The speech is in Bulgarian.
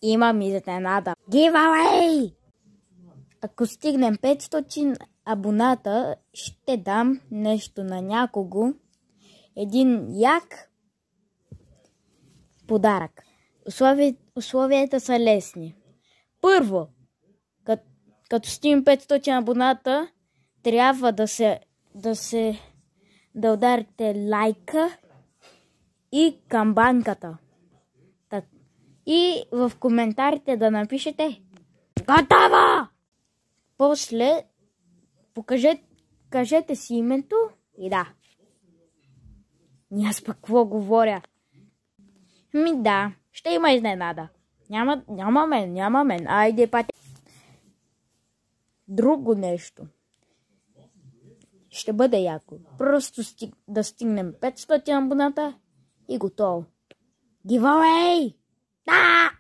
Имам изненада. Giveaway! Ако стигнем 500 абоната, ще дам нещо на някого. Един як подарък. Условията са лесни. Първо, като стигнем 500 абоната, трябва да ударите лайка и камбанката. И в коментарите да напишете готово! После кажете си името и да. Аз пък какво говоря? Да, ще има изненада. Няма мен. Айде пати. Друго нещо. Ще бъде яко. Просто да стигнем 500 абоната и готово. Giveaway! Да!